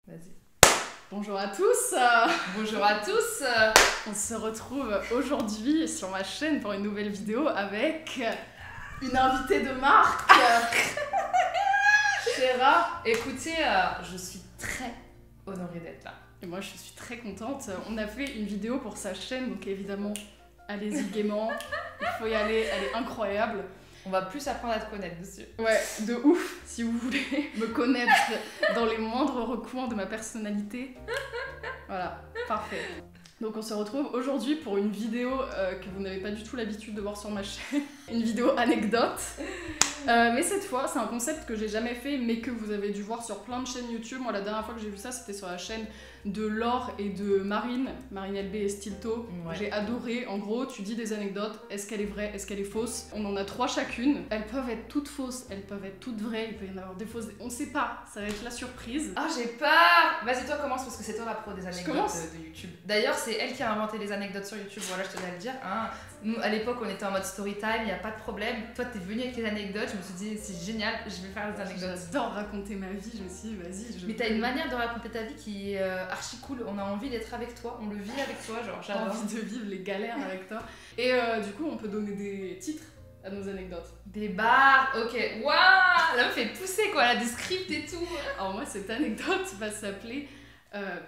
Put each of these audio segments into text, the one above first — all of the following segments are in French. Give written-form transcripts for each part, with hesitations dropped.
Vas-y. Bonjour à tous. Bonjour à tous. On se retrouve aujourd'hui sur ma chaîne pour une nouvelle vidéo avec une invitée de marque. Chéra. Écoutez, je suis très honorée d'être là. Et moi je suis très contente. On a fait une vidéo pour sa chaîne, donc évidemment, allez-y gaiement. Il faut y aller, elle est incroyable. On va plus apprendre à te connaître dessus. Ouais, de ouf. Si vous voulez me connaître dans les moindres recoins de ma personnalité. Voilà, parfait. Donc on se retrouve aujourd'hui pour une vidéo que vous n'avez pas du tout l'habitude de voir sur ma chaîne. Une vidéo anecdote. Mais cette fois, c'est un concept que j'ai jamais fait, mais que vous avez dû voir sur plein de chaînes YouTube. Moi, la dernière fois que j'ai vu ça, c'était sur la chaîne de Laure et de Marine LB et Stilto. Ouais. J'ai adoré. En gros, tu dis des anecdotes. Est-ce qu'elle est vraie? Est-ce qu'elle est fausse? On en a 3 chacune. Elles peuvent être toutes fausses, elles peuvent être toutes vraies. Il peut y en avoir des fausses. On sait pas. Ça va être la surprise. Ah, j'ai peur. Vas-y, toi commence parce que c'est toi la pro des anecdotes de YouTube. D'ailleurs, c'est elle qui a inventé les anecdotes sur YouTube. Voilà, je tenais à le dire. Hein. Nous, à l'époque, on était en mode story time, il n'y a pas de problème. Toi, t'es venue avec les anecdotes. Je me suis dit, c'est génial, je vais faire les anecdotes. J'adore raconter ma vie. Je me suis dit, vas-y. Mais t'as une manière de raconter ta vie qui est archi cool. On a envie d'être avec toi, on le vit avec toi, genre J'ai j'adore. envie de vivre les galères avec toi. Et du coup, on peut donner des titres à nos anecdotes. Des bars, ok. Waouh, la meuf est poussée quoi, elle a des scripts et tout. Alors moi, cette anecdote va s'appeler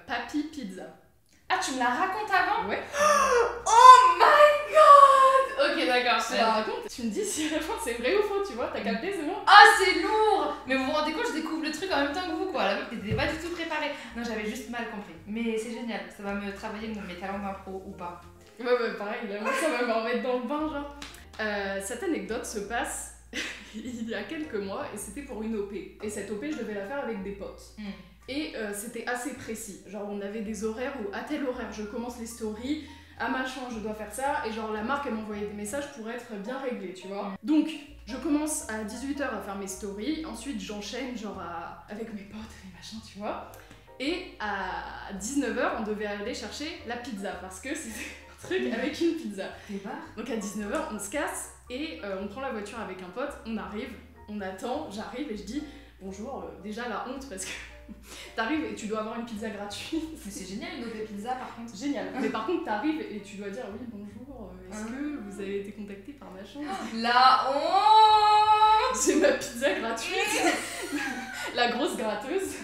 Papy Pizza. Ah, tu me la racontes avant? Ouais. Oh my god. Ok, d'accord. Je te la raconte. Tu me dis si à la fin c'est vrai ou faux, tu vois. T'as capté, c'est bon? Ah, c'est lourd. Mais vous vous rendez compte, je découvre le truc en même temps que vous quoi. La meuf n'était pas du tout préparée. Non, j'avais juste mal compris. Mais c'est génial, ça va me travailler mes talents d'impro ou pas. Ouais, pareil, là, moi, ça va me remettre dans le bain, genre. Cette anecdote se passe il y a quelques mois et c'était pour une OP. Et cette OP, je devais la faire avec des potes. Et c'était assez précis. Genre, on avait des horaires où à tel horaire, je commence les stories, à machin, je dois faire ça. Et genre, la marque, elle m'envoyait des messages pour être bien réglée, tu vois. Donc, je commence à 18h à faire mes stories. Ensuite, j'enchaîne, genre, avec mes potes, les machins, tu vois. Et à 19h, on devait aller chercher la pizza parce que c'était un truc avec une pizza. Donc à 19h, on se casse et on prend la voiture avec un pote, on arrive, on attend, j'arrive et je dis bonjour, déjà la honte parce que t'arrives et tu dois avoir une pizza gratuite. Mais c'est génial une OP pizza par contre. Génial. Mais par contre, t'arrives et tu dois dire oui, bonjour, est-ce que vous avez été contacté par machin? La honte. C'est ma pizza gratuite. La grosse gratteuse.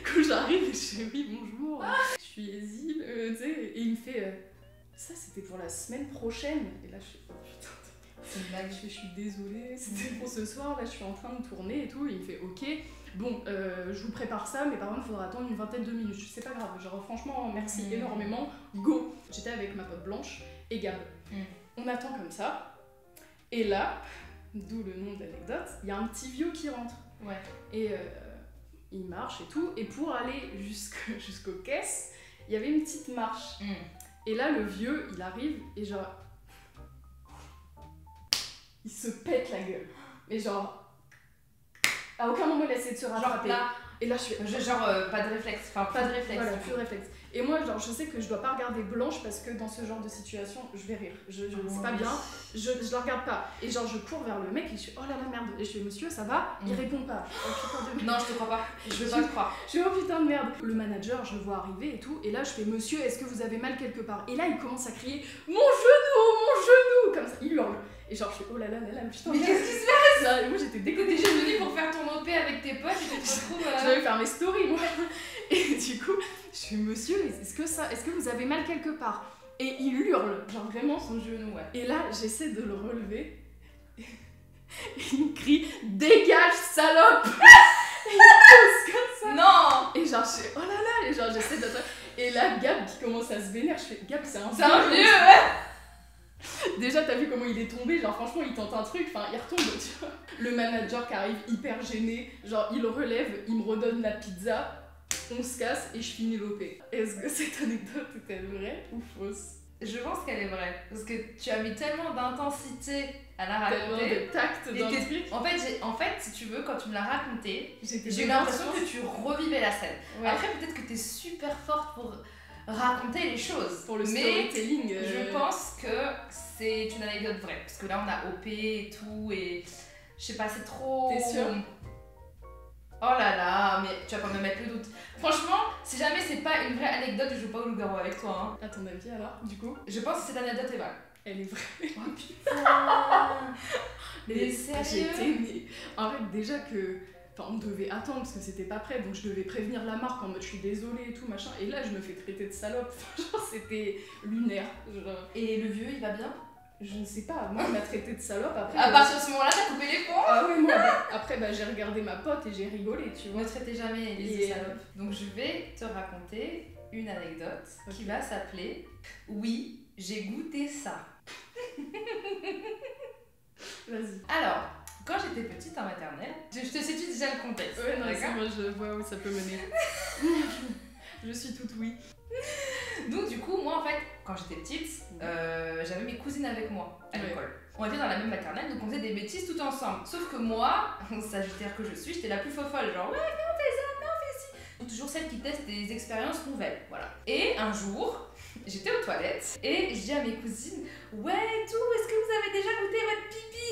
Quand j'arrive et je fais oui, bonjour, je suis Esil, tu sais, et il me fait ça c'était pour la semaine prochaine. Et là je fais oh putain, c'est une blague. je suis désolée, c'était pour ce soir, là je suis en train de tourner et tout. Et il me fait ok, bon, je vous prépare ça, mais par contre il faudra attendre une vingtaine de minutes. C'est pas grave, genre franchement merci énormément, go. J'étais avec ma pote Blanche et Gab. On attend comme ça, et là, d'où le nom de l'anecdote, il y a un petit vieux qui rentre. Ouais. Et il marche et tout, et pour aller jusqu'aux caisses, il y avait une petite marche. Et là, le vieux, il arrive, et genre... il se pète la gueule. Mais genre... à aucun moment, il essaie de se rattraper. Genre là... Et là, je fais... genre, pas de réflexe. Enfin, pas de réflexe. Voilà, plus de réflexe. Et moi, genre, je sais que je dois pas regarder Blanche parce que dans ce genre de situation, je vais rire. C'est pas bien, je la regarde pas. Et genre, je cours vers le mec et je fais oh là là merde. Et je fais monsieur, ça va? Il répond pas. Oh putain de merde. Non, je te crois pas. Je veux pas te croire. Je fais oh putain de merde. Le manager, je le vois arriver et tout. Et là, je fais monsieur, est-ce que vous avez mal quelque part? Et là, il commence à crier mon genou, comme ça. Il hurle. Et genre, je fais oh là là, putain. Mais qu'est-ce qui se passe? Et moi, j'étais T'es dégoûtée. déjà venue pour faire ton OP avec tes potes et tu te retrouves. J'avais faire mes stories, moi. Et du coup, je suis monsieur, est-ce que vous avez mal quelque part? Et il hurle, genre vraiment son genou, ouais. Et là, j'essaie de le relever. Et il me crie dégage, salope. Et il pousse comme ça. Non. Et genre, je fais oh là là. Et genre, j'essaie de. Et là, Gab qui commence à se vénère, je fais Gab, c'est un vieux, ouais. Déjà, t'as vu comment il est tombé, genre franchement, il tente un truc, enfin, il retombe, tu vois. Le manager qui arrive hyper gêné, genre, il relève, il me redonne la pizza, on se casse et je finis l'OP. Est-ce que cette anecdote était vraie ou fausse? Je pense qu'elle est vraie, parce que tu as mis tellement d'intensité à la Tellement raconter. de tact dans le truc. En fait, si tu veux, quand tu me l'as raconté, J'ai eu l'impression que tu revivais la scène. Ouais. Après, peut-être que t'es super forte pour raconter les choses. Pour le mais storytelling. je pense que c'est une anecdote vraie. Parce que là, on a OP et tout, et je sais pas, c'est trop. T'es sûre? Oh là là, mais tu vas pas me mettre le doute. Franchement, c'est pas une vraie anecdote, je joue pas au loup-garou avec toi. Hein. À ton avis alors, du coup? Je pense que cette anecdote est vraie. Elle est vraie. Oh putain. Mais sérieux? Mais en fait, déjà que... Enfin, on devait attendre parce que c'était pas prêt, donc je devais prévenir la marque en mode je suis désolée et tout, machin. Et là, je me fais traiter de salope. Genre, c'était lunaire. Genre... Et le vieux, il va bien? Je ne sais pas. Moi, il m'a traité de salope. Après, à partir de ce moment-là, t'as coupé les ponts? Ah ouais, moi. Après, j'ai regardé ma pote et j'ai rigolé, tu vois. Ne traitez jamais Elise de salope. Donc, je vais te raconter une anecdote qui va s'appeler Oui, j'ai goûté ça. Vas-y. Alors, quand j'étais petite en maternelle, je te sais-tu déjà le contexte? Ouais, non, c'est moi, je vois où ça peut mener. Je suis toute oui. Donc du coup, moi en fait, quand j'étais petite, j'avais mes cousines avec moi à l'école. On était dans la même maternelle, donc on faisait des bêtises tout ensemble. Sauf que moi, sagittaire que je suis, j'étais la plus fofolle, genre ouais, viens on fait ça, viens on fait ci. Donc, toujours celle qui teste des expériences nouvelles, voilà. Et un jour, j'étais aux toilettes et je dis à mes cousines, ouais tout, est-ce que vous avez déjà goûté votre pipi?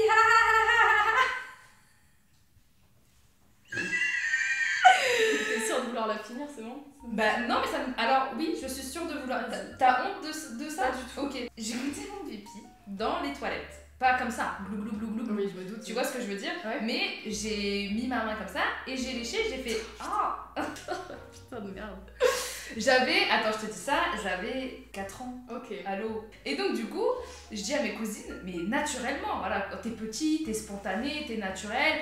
T'es sûre de vouloir la finir, c'est bon? Bah non mais ça me... Alors oui, je suis sûre de vouloir... T'as honte de ça? Pas du tout. Ok. J'ai goûté mon pipi dans les toilettes. Pas comme ça, glou glou glou glou. Oui, je me doute. Tu vois ce que je veux dire? Ouais. Mais j'ai mis ma main comme ça et j'ai léché, j'ai fait... Ah putain de merde. J'avais... Attends, je te dis ça, j'avais 4 ans. Ok. Allô? Et donc du coup, je dis à mes cousines, mais naturellement, voilà, quand t'es petit, t'es spontané, t'es naturel,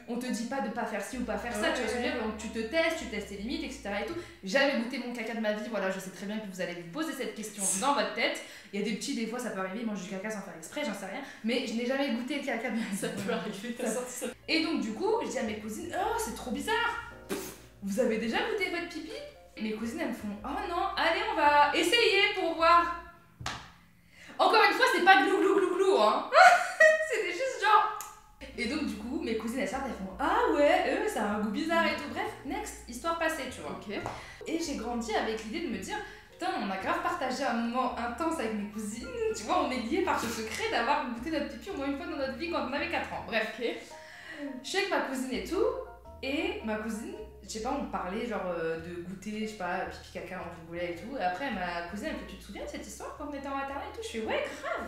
on te dit pas de pas faire ci ou pas faire ça, tu vois ce que je veux dire? Donc tu testes tes limites, etc. et tout. J'avais goûté mon caca de ma vie, voilà, je sais très bien que vous allez vous poser cette question dans votre tête. Il y a des petits, des fois ça peut arriver, ils mangent du caca sans faire exprès, j'en sais rien, mais je n'ai jamais goûté le caca de ma vie. Ça peut arriver, t'as sorti ça. Et donc du coup, je dis à mes cousines, oh c'est trop bizarre! Vous avez déjà goûté votre pipi? Mes cousines elles me font, oh non, allez on va essayer pour voir. Encore une fois, c'est pas glou glou glou glou, hein. C'était juste genre. Et donc du coup, mes cousines elles sortent, elles font, ah ouais, ça a un goût bizarre et tout. Bref, next, histoire passée, tu vois. Ok. Et j'ai grandi avec l'idée de me dire, putain, on a grave partagé un moment intense avec mes cousines. Tu vois, on est liés par ce secret d'avoir goûté notre pipi au moins une fois dans notre vie quand on avait 4 ans. Bref, ok. Je suis avec ma cousine et tout, et ma cousine, je sais pas, on parlait genre de goûter, je sais pas, pipi caca, on rigolait et tout. Et après, ma cousine, elle me fait, tu te souviens de cette histoire quand on était en maternelle et tout? Je fais, ouais, grave.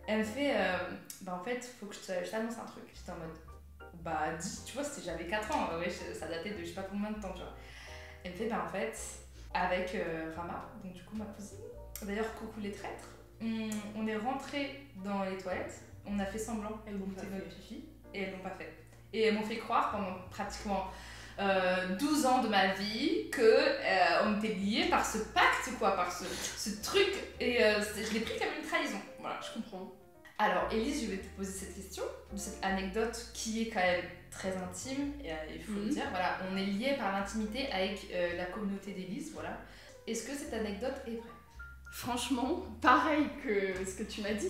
Elle me fait, bah en fait, faut que je t'annonce un truc. J'étais en mode, bah dis, tu vois, j'avais 4 ans, ouais, ça datait de je sais pas combien de temps, tu vois. Elle me fait, bah en fait, avec Rama, donc du coup ma cousine, d'ailleurs coucou les traîtres, on est rentrés dans les toilettes, on a fait semblant, elles ont goûté notre pipi, et elles l'ont pas fait. Et elles m'ont fait croire pendant pratiquement 12 ans de ma vie que on était liés par ce pacte, quoi, par ce truc, et je l'ai pris comme une trahison. Voilà, je comprends. Alors Élise, je vais te poser cette question, de cette anecdote qui est quand même très intime, et il faut le dire, voilà, on est liés par l'intimité avec la communauté d'Élise, voilà. Est-ce que cette anecdote est vraie? Franchement, pareil que ce que tu m'as dit,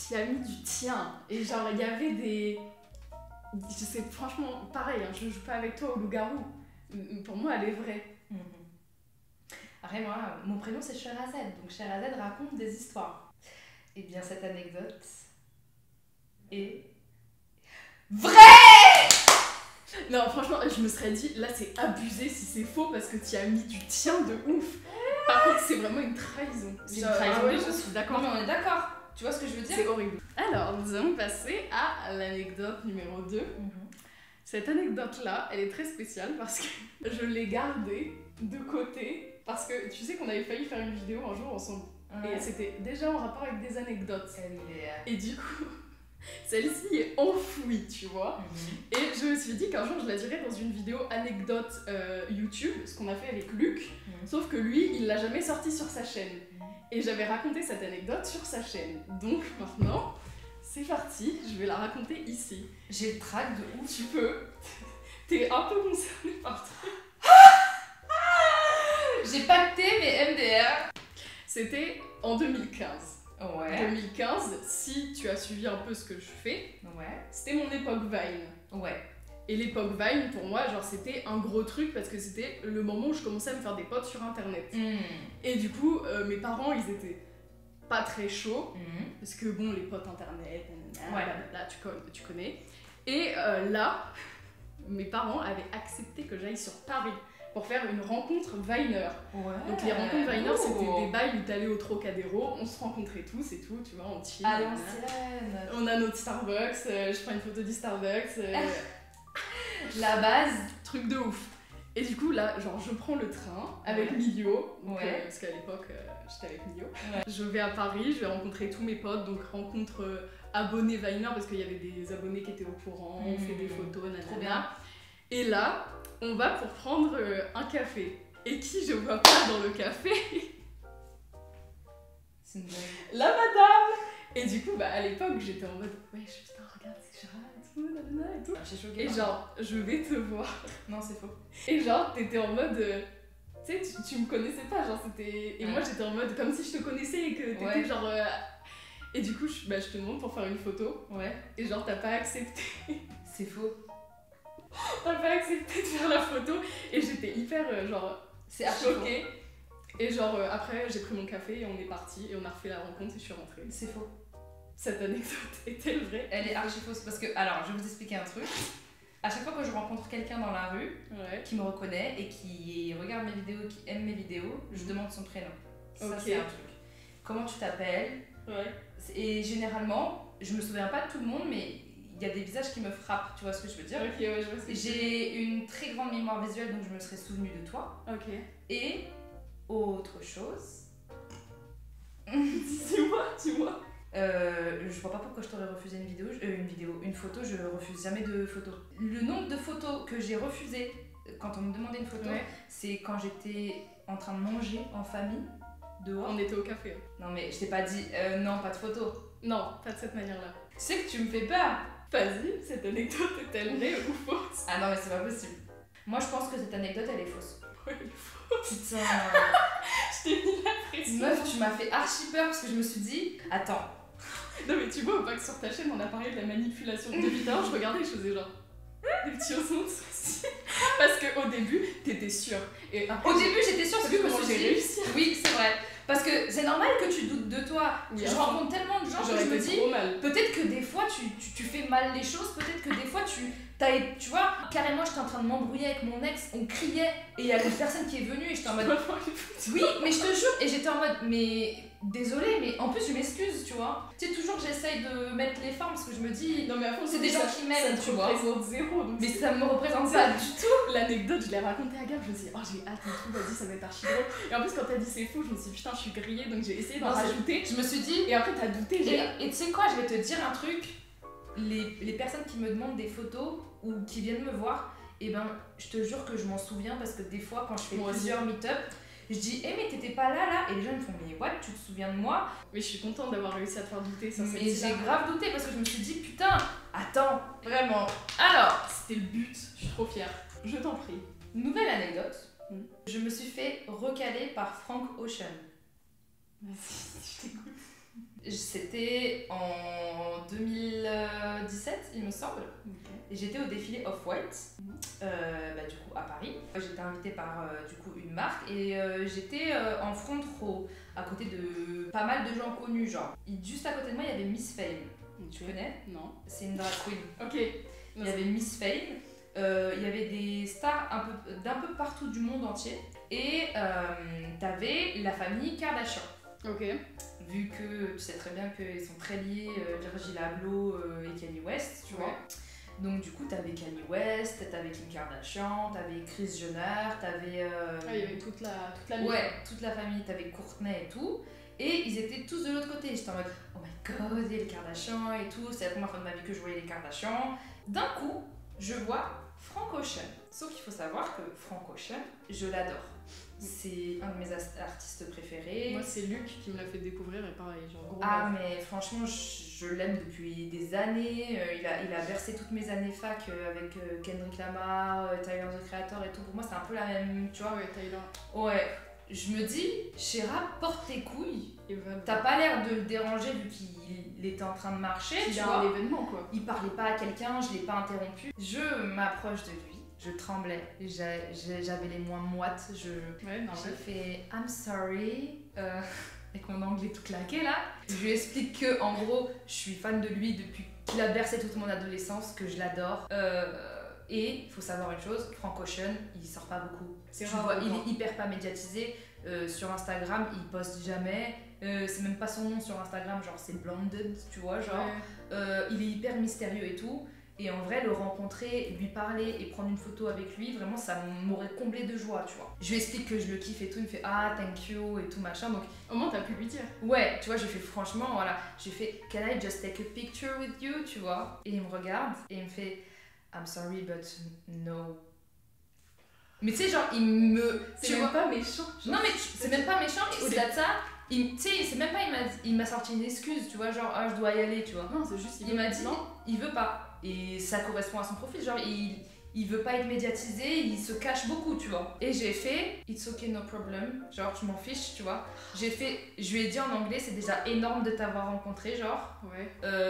tu as mis du tien, et genre il y avait des... Je sais, franchement, pareil, hein, je joue pas avec toi au loup-garou. Pour moi, elle est vraie. Après, moi, mon prénom c'est Sherazade, donc Sherazade raconte des histoires. Et bien, cette anecdote est vraie! Non, franchement, je me serais dit, là c'est abusé si c'est faux parce que tu as mis du tien de ouf. Par contre, c'est vraiment une trahison. C'est une trahison, ouais, je suis d'accord. Non, mais on est d'accord. Tu vois ce que je veux dire? C'est horrible. Alors, nous allons passer à l'anecdote numéro 2. Cette anecdote-là, elle est très spéciale parce que je l'ai gardée de côté. Parce que tu sais qu'on avait failli faire une vidéo un jour ensemble. Et c'était déjà en rapport avec des anecdotes. Et du coup, celle-ci est enfouie, tu vois. Et je me suis dit qu'un jour, je la dirais dans une vidéo anecdote YouTube, ce qu'on a fait avec Luc. Sauf que lui, il l'a jamais sorti sur sa chaîne. Et j'avais raconté cette anecdote sur sa chaîne. Donc maintenant, c'est parti, je vais la raconter ici. J'ai le trac de ouf. Tu peux. T'es un peu concernée par toi. J'ai pacté mes MDR. C'était en 2015. Ouais. 2015, si tu as suivi un peu ce que je fais, c'était mon époque Vine. Ouais. Et l'époque Vine, pour moi, genre c'était un gros truc parce que c'était le moment où je commençais à me faire des potes sur internet. Et du coup, mes parents, ils étaient pas très chauds parce que bon, les potes internet, là tu connais. Et là, mes parents avaient accepté que j'aille sur Paris pour faire une rencontre Viner. Ouais. Donc les rencontres Viner, c'était des bails où t'allais au Trocadéro, on se rencontrait tous et tout, tu vois, on chill. À l'ancienne. On a notre Starbucks, je prends une photo du Starbucks. La base. Truc de ouf. Et du coup, là, genre, je prends le train avec Milio, donc, Ouais. parce qu'à l'époque, j'étais avec Milio. Ouais. Je vais à Paris, je vais rencontrer tous mes potes, donc rencontre abonnés Viner, parce qu'il y avait des abonnés qui étaient au courant, on fait des photos, nanana. Trop bien. Et là, on va pour prendre un café. Et qui je vois pas dans le café? C'est une blague. La madame! Et du coup, bah, à l'époque, j'étais en mode, ouais, putain, regarde, c'est Gérard et tout, nanana et tout. J'ai choqué. Et genre, je vais te voir. Non, c'est faux. Et genre, t'étais en mode. Tu sais, tu me connaissais pas, genre, c'était. Et moi, j'étais en mode comme si je te connaissais et que t'étais genre. Et du coup, je te demande pour faire une photo. Ouais. Et genre, t'as pas accepté. C'est faux. T'as pas accepté de faire la photo. Et j'étais hyper, genre, C'est archi choquée. Et genre, après, j'ai pris mon café et on est parti. Et on a refait la rencontre et je suis rentrée. C'est faux. Cette anecdote est-elle vraie? Elle est archi fausse parce que, alors, je vais vous expliquer un truc. À chaque fois que je rencontre quelqu'un dans la rue qui me reconnaît et qui regarde mes vidéos, qui aime mes vidéos, je demande son prénom. Ça, c'est un truc. Comment tu t'appelles? Ouais. Et généralement, je me souviens pas de tout le monde, mais il y a des visages qui me frappent, tu vois ce que je veux dire? Ok, ouais, je vois ce que J'ai une très grande mémoire visuelle, donc je me serais souvenue de toi. Ok. Et autre chose. Dis-moi. Je vois pas pourquoi je t'aurais refusé une photo, je refuse jamais de photos. Le nombre de photos que j'ai refusées quand on me demandait une photo, c'est quand j'étais en train de manger en famille, dehors. On était au café. Non mais je t'ai pas dit non, pas de photo. Non, pas de cette manière-là. Tu sais que tu me fais peur. Vas-y, cette anecdote est-elle vraie ou fausse? Ah non mais c'est pas possible. Moi je pense que cette anecdote elle est fausse. Ouais, elle est fausse. Putain. Je t'ai mis la pression. Meuf, tu m'as fait archi peur parce que je me suis dit, attends. Non mais tu vois, pas que sur ta chaîne on a parlé de la manipulation. Depuis tout à l'heure, je regardais et je faisais genre des petits ossements de sourcils. Parce qu'au début, t'étais sûre. Et après, Au début j'étais sûre parce que je me comment suis j'ai dit, réussi. oui c'est vrai. Parce que c'est normal que tu doutes de toi. Oui, Je rencontre tellement de gens que j'aurais je me été dis, trop mal. peut-être que des fois tu fais mal les choses, peut-être que des fois tu vois, carrément j'étais en train de m'embrouiller avec mon ex, on criait et il y a une personne qui est venue et j'étais en mode oui mais je te jure et j'étais en mode mais désolée mais en plus je m'excuse tu vois. Tu sais toujours j'essaye de mettre les formes parce que je me dis non mais à fond, c'est des gens qui m'aiment tu vois. Ça te représente zéro donc mais ça me représente pas du tout. L'anecdote je l'ai racontée à Gab, je me suis dit oh j'ai hâte et tout, vas-y ça va être archi drôle. Et en plus quand t'as dit c'est fou je me suis dit putain je suis grillée donc j'ai essayé d'en rajouter. Je me suis dit et après t'as douté. Et tu sais quoi, je vais te dire un truc, les personnes qui me demandent des photos ou qui viennent me voir, et ben je te jure que je m'en souviens parce que des fois quand je fais plusieurs meet-up, je dis mais t'étais pas là et les gens me font mais what, tu te souviens de moi? Mais je suis contente d'avoir réussi à te faire douter ça. Mais j'ai grave douté parce que je me suis dit putain, attends, vraiment. Alors, c'était le but, je suis trop fière. Je t'en prie. Nouvelle anecdote, je me suis fait recaler par Frank Ocean. Vas-y, je t'écoute. C'était en 2017, il me semble. Et j'étais au défilé Off-White, du coup à Paris. J'étais invitée par du coup une marque et j'étais en front row à côté de pas mal de gens connus. Genre, juste à côté de moi, il y avait Miss Fame. Tu connais? Non. C'est une drag queen. Ok. Il y avait Miss Fame. Il y avait des stars d'un peu partout du monde entier. Et t'avais la famille Kardashian. Ok. Vu que tu sais très bien qu'ils sont très liés, Virgil Abloh et Kanye West, tu vois. Donc du coup, t'avais Kanye West, t'avais Kim Kardashian, t'avais Kris Jenner, t'avais... il y avait toute la famille. Ouais, toute la famille, t'avais Courtney et tout. Et ils étaient tous de l'autre côté. J'étais en mode, oh my god, il y a les Kardashian et tout. C'est la première fois de ma vie que je voyais les Kardashian. D'un coup, je vois Frank Ocean. Sauf qu'il faut savoir que Frank Ocean, je l'adore. C'est un de mes artistes préférés. Moi, c'est Luc qui me l'a fait découvrir et pareil, genre gros. Ah, mais franchement, je l'aime depuis des années. Il a bercé toutes mes années fac avec Kendrick Lamar, Tyler the Creator et tout. Pour moi, c'est un peu la même, tu vois. Ouais, Tyler. Ouais. Je me dis, Chéra, porte tes couilles. Voilà. T'as pas l'air de le déranger vu qu'il était en train de marcher, tu vois. un événement, quoi. Il parlait pas à quelqu'un, je l'ai pas interrompu. Je m'approche de lui. Je tremblais, j'avais les mains moites, j'ai fait I'm sorry, avec mon anglais tout claqué là. Je lui explique que en gros, je suis fan de lui depuis qu'il a bercé toute mon adolescence, que je l'adore. Et il faut savoir une chose, Frank Ocean, il sort pas beaucoup. C'est tu rare. vois, il est hyper pas médiatisé. Sur Instagram, il poste jamais. C'est même pas son nom sur Instagram, genre c'est Blonded, tu vois, genre. Il est hyper mystérieux et tout. Et en vrai, le rencontrer, lui parler et prendre une photo avec lui, vraiment, ça m'aurait comblé de joie, tu vois. Je lui explique que je le kiffe et tout, il me fait ah, thank you et tout machin. Donc, au moins, t'as pu lui dire. Ouais, tu vois, j'ai fait franchement, voilà. J'ai fait can I just take a picture with you, tu vois. Et il me regarde et il me fait I'm sorry, but no. Mais tu sais, genre, il me. C'est même pas méchant. Genre, non, mais c'est même pas méchant, et au-delà de ça, tu sais, c'est même pas, il m'a sorti une excuse, tu vois, genre, ah, je dois y aller, tu vois. Non, c'est juste, il m'a dit, non, il veut pas. Et ça correspond à son profil, genre, il veut pas être médiatisé, il se cache beaucoup, tu vois. Et j'ai fait, it's okay, no problem, genre, tu m'en fiches, tu vois. Je lui ai dit en anglais, c'est déjà énorme de t'avoir rencontré, genre.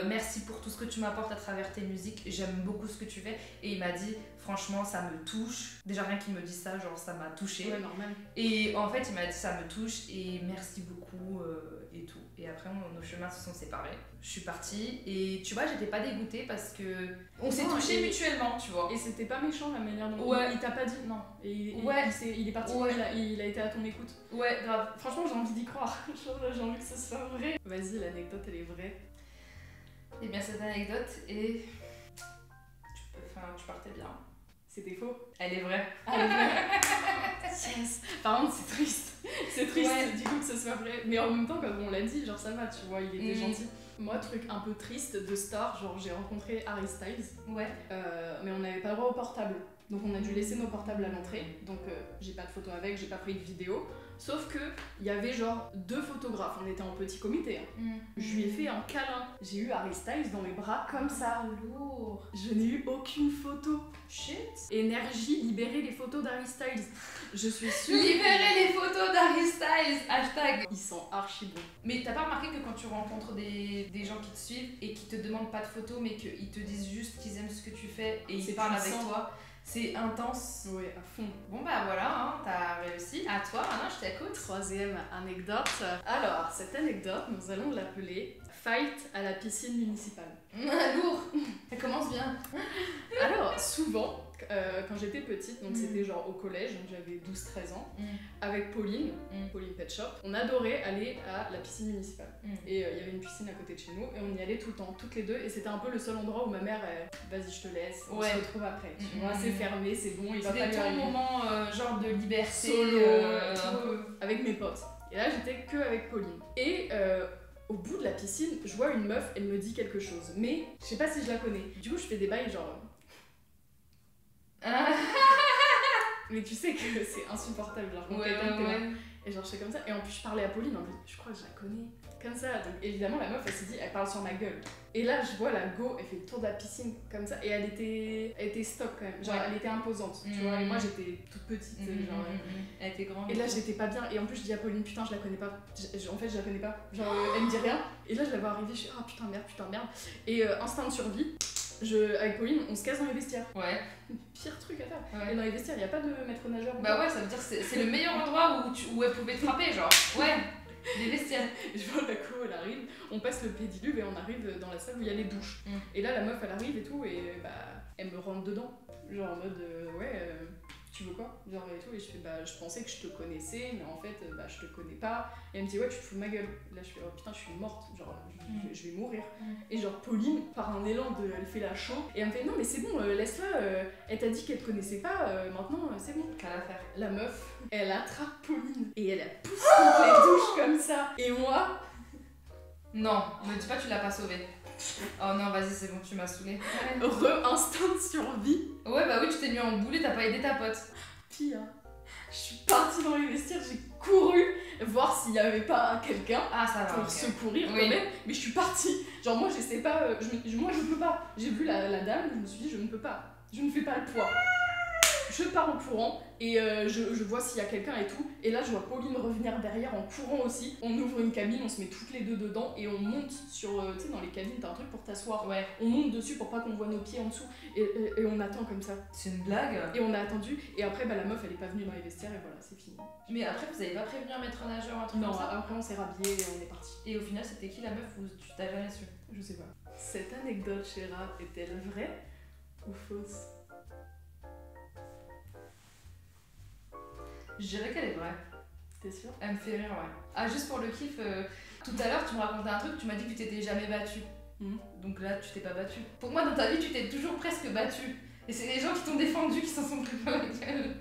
Merci pour tout ce que tu m'apportes à travers tes musiques, j'aime beaucoup ce que tu fais. Et il m'a dit, franchement, ça me touche. Déjà, rien qu'il me dise ça, genre, ça m'a touché. Ouais, normal. Et en fait, il m'a dit, ça me touche et merci beaucoup et tout. Et après, nos chemins se sont séparés. Je suis partie et tu vois, j'étais pas dégoûtée parce que on s'est touchés mutuellement, tu vois. Et c'était pas méchant la manière dont il t'a pas dit non. Et il est parti, il a été à ton écoute. Ouais, grave. Franchement, j'ai envie d'y croire. J'ai envie que ce soit vrai. Vas-y, l'anecdote, elle est vraie. Et bien, cette anecdote est. Tu partais bien. C'était faux. Elle est vraie. Elle est vraie. Yes. Par contre, c'est triste. C'est triste du coup que ce soit vrai. Mais en même temps, comme on l'a dit, genre ça va, tu vois, il était gentil. Moi, truc un peu triste de star, genre j'ai rencontré Harry Styles. Ouais. Mais on n'avait pas le droit au portable. Donc on a dû laisser nos portables à l'entrée. Donc j'ai pas de photo avec, j'ai pas pris de vidéo. Sauf que il y avait genre 2 photographes, on était en petit comité. Je lui ai fait un câlin. J'ai eu Harry Styles dans mes bras comme ça. Lourd. Je n'ai eu aucune photo. Shit. Énergie, libérez les photos d'Harry Styles. Je suis sûre. Libérez les photos d'Harry Styles. Hashtag. Ils sont archi bons. Mais t'as pas remarqué que quand tu rencontres des gens qui te suivent et qui te demandent pas de photos mais qu'ils te disent juste qu'ils aiment ce que tu fais et ils parlent avec toi, c'est intense. Ouais, à fond. Bon bah voilà, hein, t'as réussi. À toi, maintenant je t'écoute. 3e anecdote. Alors, cette anecdote, nous allons l'appeler Fight à la piscine municipale. Lourd. Ça commence bien. Alors, souvent, quand j'étais petite, donc c'était genre au collège, donc j'avais 12-13 ans, avec Pauline Pet Shop, on adorait aller à la piscine municipale. Et il y avait une piscine à côté de chez nous, et on y allait tout le temps, toutes les deux, et c'était un peu le seul endroit où ma mère, vas-y je te laisse, on se retrouve après, tu vois, c'est fermé, c'est bon, il va pas lui arriver. C'était ton moment genre de liberté, solo, avec mes potes. Et là j'étais que avec Pauline. Et au bout de la piscine, je vois une meuf, elle me dit quelque chose, mais je sais pas si je la connais. Du coup je fais des bails genre... Mais tu sais que c'est insupportable, genre quand quelqu'un t'es là, et genre je fais comme ça, et en plus je parlais à Pauline en plus, je crois que je la connais, comme ça, donc évidemment la meuf elle s'est dit, elle parle sur ma gueule, et là je vois la go, elle fait le tour de la piscine comme ça, et elle était stock quand même, genre elle était imposante, tu vois, et moi j'étais toute petite, genre, elle était grande, et là j'étais pas bien, et en plus je dis à Pauline, putain je la connais pas, en fait je la connais pas, genre elle me dit rien, et là je la vois arriver, je suis ah putain merde, et instinct de survie, avec Pauline, on se casse dans les vestiaires. Ouais. Pire truc à faire. Et dans les vestiaires, il n'y a pas de maître nageur. Bah ouais, ça veut dire que c'est le meilleur endroit où elle pouvait te frapper, genre. Ouais, les vestiaires. Je vois la co, elle arrive, on passe le pédiluve et on arrive dans la salle où il y a les douches. Et là, la meuf, elle arrive et tout, et bah, elle me rentre dedans. Genre en mode, tu veux quoi? Genre et tout, et je fais bah je pensais que je te connaissais, mais en fait bah je te connais pas. Et elle me dit ouais tu te fous de ma gueule. Là je fais oh putain je suis morte, genre je vais mourir. Et genre Pauline par un élan elle fait la chaude et elle me fait non mais c'est bon laisse-la, elle t'a dit qu'elle te connaissait pas, maintenant c'est bon. Qu'à la faire. La meuf elle attrape Pauline et elle la pousse contre les douches comme ça. Et moi non, me dis pas tu l'as pas sauvée. Oh non, vas-y, c'est bon, tu m'as saoulée. Instinct de survie. Ouais, bah oui, tu t'es mis en boulet, t'as pas aidé ta pote. Pire. Je suis partie dans les vestiaires, j'ai couru voir s'il y avait pas quelqu'un pour secourir quand même. Mais je suis partie. Genre, moi, je sais pas. Moi, je peux pas. J'ai vu la dame, je me suis dit, je ne peux pas. Je ne fais pas le poids. Je pars en courant et je vois s'il y a quelqu'un et tout. Et là, je vois Pauline revenir derrière en courant aussi. On ouvre une cabine, on se met toutes les deux dedans et on monte sur. Tu sais, dans les cabines, t'as un truc pour t'asseoir. Ouais. On monte dessus pour pas qu'on voit nos pieds en dessous. Et on attend comme ça. C'est une blague. Et on a attendu. Et après, bah, la meuf, elle est pas venue dans les vestiaires et voilà, c'est fini. Mais après, vous avez pas prévenu un maître nageur, un truc comme ça? Non, après, on s'est rhabillé et on est parti. Et au final, c'était qui la meuf ou tu t'as jamais su? Je sais pas. Cette anecdote, Chéra, est-elle vraie ou fausse? Je dirais qu'elle est vraie. T'es sûre? Elle me fait rire, ouais. Ah, juste pour le kiff, tout à l'heure, tu me racontais un truc, tu m'as dit que tu t'étais jamais battue. Donc là, tu t'es pas battue. Pour moi, dans ta vie, tu t'es toujours presque battue. Et c'est les gens qui t'ont défendu qui s'en sont pris plein la gueule.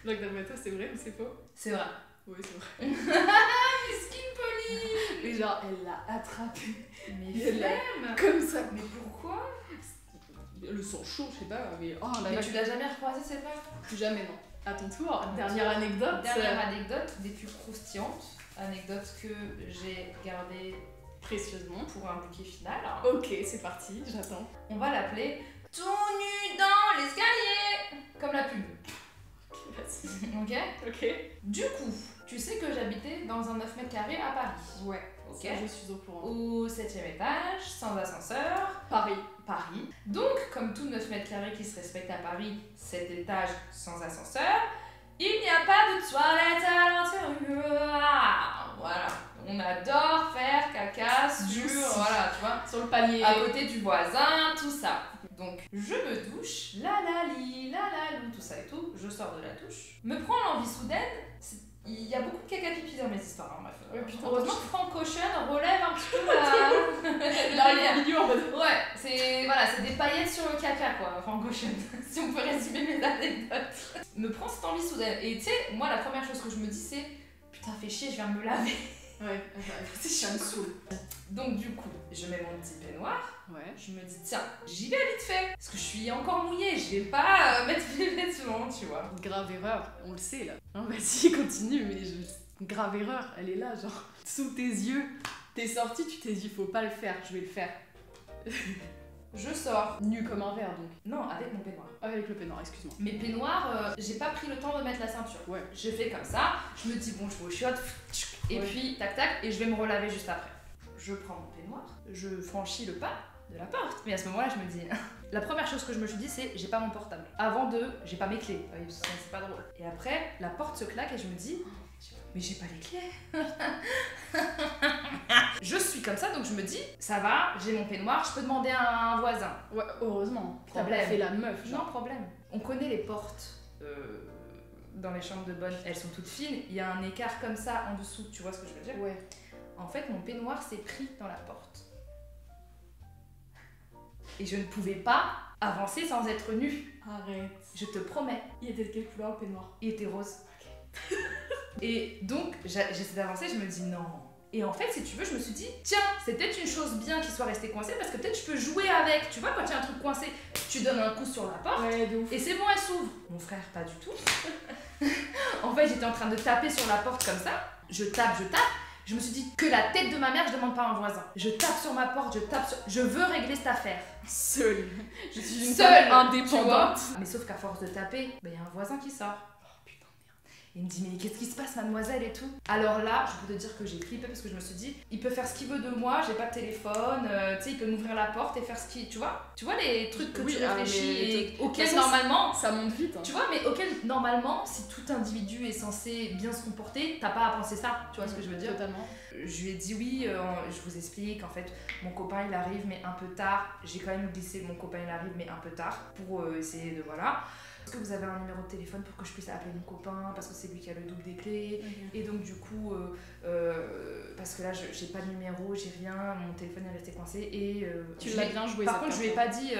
Donc d'après toi, c'est vrai ou c'est faux? C'est vrai. Oui, c'est vrai. Miskin Polly. Et genre, elle l'a attrapé. Mais flemme. Comme ça. Mais pourquoi? Le sang chaud, je sais pas, mais oh la Mais vache. tu l'as jamais recroisé, c'est vrai? Plus jamais, non. À ton tour, dernière anecdote. Dernière anecdote, des plus croustillantes. Anecdote que j'ai gardée précieusement pour un bouquet final. Ok, c'est parti, j'attends. On va l'appeler Tout nu dans l'escalier. Comme la pub. Ok? Ok. Du coup, tu sais que j'habitais dans un 9 mètres carrés à Paris. Ouais. Ok. Ça, je suis au courant. Au 7e étage, sans ascenseur. Paris. Donc, comme tout 9 mètres carrés qui se respecte à Paris, 7 étages sans ascenseur, il n'y a pas de toilette à l'intérieur. Voilà. On adore faire caca sur, voilà, tu vois, sur le palier, à côté du voisin, tout ça. Donc, je me douche, la lou, tout ça et tout. Je sors de la douche. Me prend l'envie soudaine. Il y a beaucoup de caca pipi dans mes histoires, hein, bref. Heureusement que Frank Ocean relève un petit peu la vidéo en mode. Ouais, c'est des paillettes sur le caca, quoi, Frank Ocean. Si on peut résumer mes anecdotes. Me prend cette envie soudaine. Et tu sais, moi, la première chose que je me dis, c'est putain, fais chier, je viens de me laver. Ouais, ça me saoule. Donc, du coup, je mets mon petit peignoir. Ouais. Je me dis, tiens, j'y vais vite fait. Parce que je suis encore mouillée, je vais pas mettre mes vêtements, tu vois. Grave erreur, on le sait là. Non, vas-y, continue, mais grave erreur, elle est là, genre, sous tes yeux. T'es sortie, tu t'es dit, faut pas le faire, je vais le faire. Je sors. Nu comme un verre donc. Non, avec mon peignoir. Avec le peignoir, excuse-moi. Mes peignoirs, j'ai pas pris le temps de mettre la ceinture. Ouais. Je fais comme ça, je me dis, bon, je vais au chiottes, et puis tac tac, et je vais me relaver juste après. Je prends mon peignoir, je franchis le pas de la porte. Mais à ce moment-là, je me dis, la première chose que je me suis dit, c'est j'ai pas mon portable. Avant j'ai pas mes clés. C'est pas drôle. Et après, la porte se claque et je me dis, mais j'ai pas les clés. Je suis comme ça, donc je me dis, ça va, j'ai mon peignoir, je peux demander à un voisin. Ouais, heureusement. T'as pas Problème. fait la meuf, genre. Non, problème. On connaît les portes dans les chambres de bonne, elles sont toutes fines, il y a un écart comme ça en dessous, tu vois ce que je veux dire? Ouais. En fait, mon peignoir s'est pris dans la porte. Et je ne pouvais pas avancer sans être nue. Arrête. Je te promets. Il était de quelle couleur le peignoir? Il était rose. Okay. Et donc, j'essaie d'avancer, je me dis non. Et en fait, si tu veux, je me suis dit, tiens, c'est peut-être une chose bien qu'il soit resté coincé parce que peut-être je peux jouer avec. Tu vois, quand il y a un truc coincé, tu donnes un coup sur la porte et c'est bon, elle s'ouvre. Mon frère, pas du tout. En fait, j'étais en train de taper sur la porte comme ça. Je tape. Je me suis dit que la tête de ma mère, je demande pas à un voisin. Je tape sur ma porte, je veux régler cette affaire. Seule. Je suis une seule indépendante. Mais sauf qu'à force de taper, il y a un voisin qui sort. Il me dit, mais qu'est-ce qui se passe, mademoiselle et tout? Alors là, je peux te dire que j'ai flippé parce que je me suis dit, il peut faire ce qu'il veut de moi, j'ai pas de téléphone, tu sais, il peut m'ouvrir la porte et faire ce qu'il. Tu vois les trucs que tu réfléchis et auxquels normalement. Ça monte vite. Hein. Tu vois, mais auxquels normalement, si tout individu est censé bien se comporter, t'as pas à penser ça, tu vois ce que je veux dire? Totalement. Je lui ai dit, oui, je vous explique, en fait, mon copain il arrive, mais un peu tard. J'ai quand même glissé, mon copain il arrive, mais un peu tard, pour essayer de. Voilà. Est-ce que vous avez un numéro de téléphone pour que je puisse appeler mon copain parce que c'est lui qui a le double des clés et donc du coup parce que là j'ai pas de numéro, j'ai rien, mon téléphone est resté coincé et tu l'as bien joué. Par contre je lui ai pas dit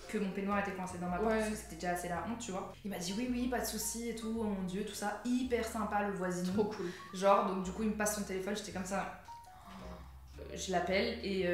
que mon peignoir était coincé dans ma porte parce que c'était déjà assez la honte, tu vois. Il m'a dit oui pas de souci et tout, oh mon dieu, tout ça, hyper sympa le voisin. Trop cool. Genre donc du coup il me passe son téléphone, j'étais comme ça. Je l'appelle et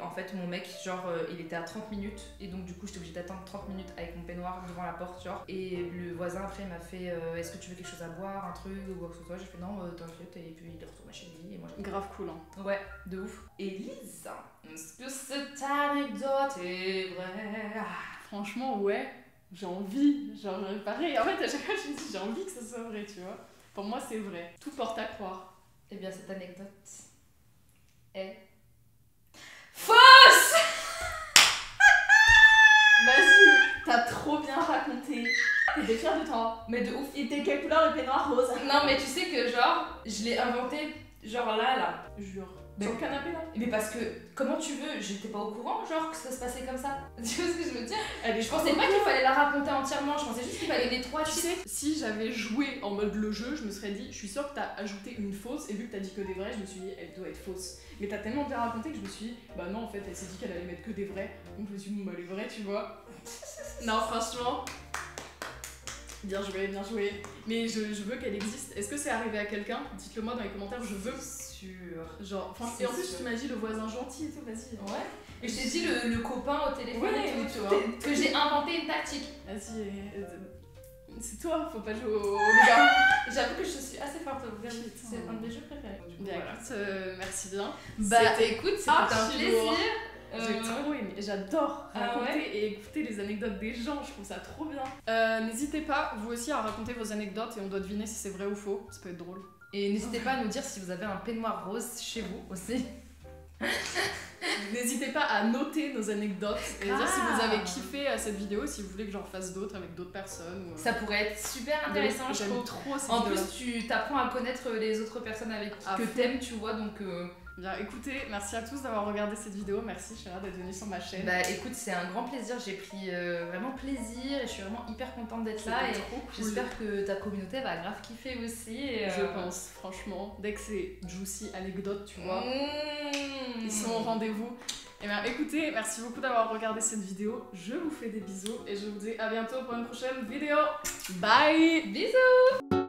en fait mon mec genre il était à 30 minutes et donc du coup j'étais obligée d'attendre 30 minutes avec mon peignoir devant la porte genre et le voisin après m'a fait est-ce que tu veux quelque chose à boire, un truc ou quoi que ce soit, j'ai fait non t'inquiète et puis il est retourné chez lui et moi grave cool hein. Ouais de ouf. Et Lisa, est-ce que cette anecdote est vraie? Franchement ouais, j'ai envie, genre pareil en fait à chaque fois je me dis j'ai envie que ça soit vrai tu vois, pour moi c'est vrai, tout porte à croire. Et bien cette anecdote est fausse. Vas-y, t'as trop bien raconté. T'étais fière de toi. Mais de ouf. Il était quelle couleur le peignoir? Rose. Non mais tu sais que genre, je l'ai inventé genre là. Jure. Sur le canapé là. Mais parce que, comment tu veux, j'étais pas au courant, genre, que ça se passait comme ça. Tu vois ce que je veux dire? Je Je pensais pas qu'il fallait la raconter entièrement, je pensais juste qu'il fallait les 3 Tu sais, si j'avais joué en mode le jeu, je me serais dit, je suis sûre que t'as ajouté une fausse, et vu que t'as dit que des vrais, je me suis dit, elle doit être fausse. Mais t'as tellement bien raconté que je me suis dit, bah non, en fait, elle s'est dit qu'elle allait mettre que des vrais. Donc je me suis dit, bon, bah les vrais, tu vois. Non, franchement. Bien joué, bien joué. Mais je veux qu'elle existe. Est-ce que c'est arrivé à quelqu'un? Dites-le moi dans les commentaires, je veux. Sûr. Genre, et en plus, tu m'as dit le voisin gentil et tout, vas-y. Ouais. Et je t'ai dit le copain au téléphone Ouais, et tout, tu vois. Que j'ai inventé une tactique. Vas-y, c'est toi, faut pas jouer au gars. J'avoue que je suis assez forte au verbe. C'est un de mes jeux préférés. Bien, Voilà. écoute, merci bien. Bah écoute, c'était un plaisir. J'ai trop aimé, j'adore raconter ouais. et écouter les anecdotes des gens, je trouve ça trop bien. N'hésitez pas, vous aussi, à raconter vos anecdotes et on doit deviner si c'est vrai ou faux, ça peut être drôle. Et n'hésitez pas à nous dire si vous avez un peignoir rose chez vous aussi. N'hésitez pas à noter nos anecdotes et dire si vous avez kiffé cette vidéo, si vous voulez que j'en fasse d'autres avec d'autres personnes. Ou... Ça pourrait être super intéressant, je trouve. Trop cette en vidéo-là. plus, tu t'apprends à connaître les autres personnes avec que t'aimes, tu vois, donc... Bien, écoutez, merci à tous d'avoir regardé cette vidéo, merci Chéra d'être venue sur ma chaîne. Bah écoute, c'est un grand plaisir, j'ai pris vraiment plaisir et je suis vraiment hyper contente d'être là et cool. j'espère que ta communauté va grave kiffer aussi. Et Je pense, franchement, dès que c'est juicy anecdote, tu vois, ils sont au rendez-vous. Et bien écoutez, merci beaucoup d'avoir regardé cette vidéo, je vous fais des bisous et je vous dis à bientôt pour une prochaine vidéo. Bye! Bisous!